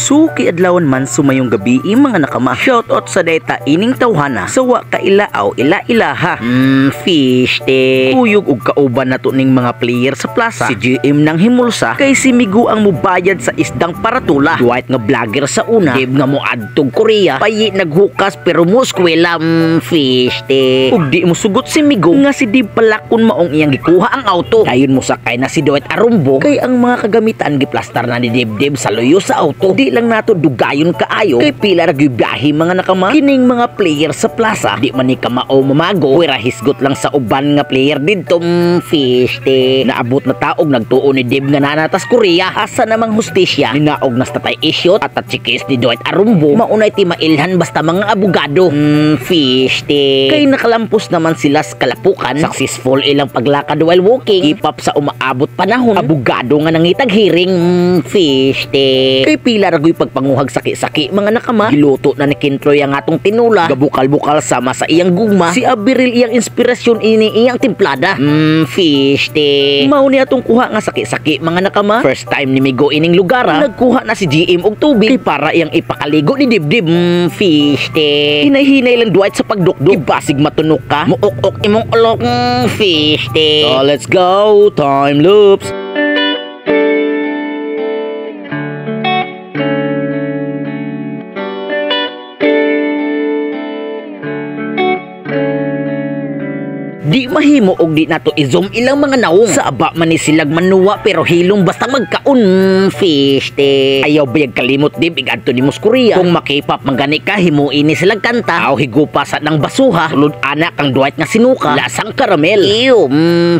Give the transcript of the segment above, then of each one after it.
Suki adlawan man sumayong gabi mga nakama. Shoutout sa data ining tawhana. Sawa ka ilaaw ila-ilaha. Fish te. Kuyog ug kauban nato ning mga player sa plaza. Si GM nang himulsa kay si Migo ang mubayad sa isdang paratula. Duwait nga vlogger sa una. Dib nga mo adtog Korea. Payi naghukas pero muskwela. Fish te. Ug di mo sugot si Migo nga si Dib palakon maong iyang gikuha ang auto. Dayon mo sakay na si Duwait Arumbo kay ang mga kagamitan giplastar na ni Dib sa loyo sa auto. Di lang nato dugayon kaayo kay pila ra gyud biyahe mga nakama kining mga player sa plaza. Di man ni kamao mamago wera hisgot lang sa uban nga player didto. Fish te. Naabot na taog nagtuo ni Dib nga nanatas Korea. Asa namang hustisya ninaog na tatay isyot at chikis ni Duwait Arumbo maunay ti mailhan basta mga abogado. Fish te. Kay nakalampos naman sila sa kalapukan. Successful ilang paglakad while walking. Ipap sa umaabot panahon abogado nga nangitag hearing. Fish te. Kay pila ra pagpanguhag saki-saki mga nakama. Giluto na ni Kintroy ang atong tinula. Gabukal-bukal sama sa iyang gugma. Si Abiril iyang inspirasyon ini iyang timplada. Fish te. Mao ni atong kuha nga saki-saki mga nakama. First time ni Migo ining lugar. Nagkuha na si GM og tubig kay para iyang ipakaligo ni Dibdib. Fish te. Hinay-hinay lang Duwait sa pagdukduk. Ibasig matunok ka. Muok-ok imong ulok. Fish te. So let's go. Time loops. Di mahimo og di nato i-zoom ilang mga naong. Sa aba man ni silag manuwa pero hilong basta magkaon. Fish te. Ayaw bayag kalimot Dib igadto ni Korea. Kung makipap mangani ka himuin ni silag kanta. Aw higupa sa nang basuha. Sulod anak ang Duwait nga sinuka. Lasang karamel. Ew.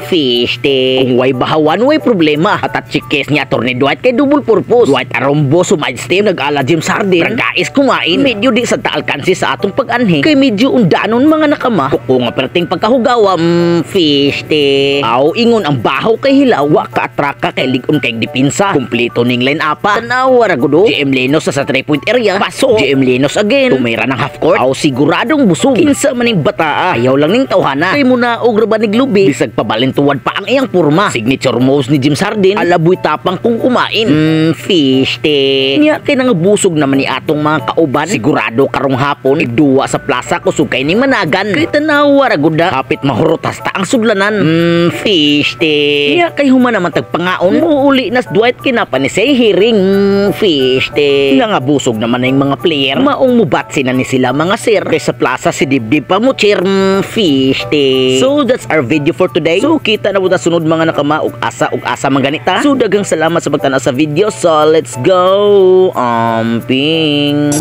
Fish te. Kung way bahawan way problema. At chikes niya ni Duwait kay double purpose. Duwait Arumbo sumide steam nag-ala Jim Sardin. Ragais kumain. Medyo di sa taalkansi sa atong pag-anhi. Kay medyo undanon mga nakama. Kuko nga perting pagkahugawa. Fish te. Aw ingon ang bahaw kay hilawa ka atraka kay ligon kay dipinsa. Kumpleto ning line apa. Tanawa ra gudo. GM Lenos sa 3-point area. Paso. GM Lenos again. Tumira ng half court. Aw siguradong busog. Kinsa maning bataa. Ayaw lang ning tawhana. Kay muna og ra ba niglubi. Bisag pabalintuwad pa ang iyang porma. Signature moves ni Jim Sardin. Alaboy tapang kung kumain. Fish te. Niya kay nangabusog naman ni atong mga kauban. Sigurado karong hapon igduwa sa plaza kusog kay ning managan. Kay tanawa ra guda. Kapit mahurot hasta ang sudlanan. Fish te. Niya kay human naman tagpangaon. Muuli nas Duwait kinapa ni say hearing. Fish te. Nga busog naman na yung mga player. Maong mubatsi na ni sila mga sir. Kay sa plaza si Dibdib pa mo cheer. Fish te. So that's our video for today. So kita na po ta sunod mga nakama ug asa mangganita. So dagang salamat sa pagtanaw sa video. So let's go. Ping.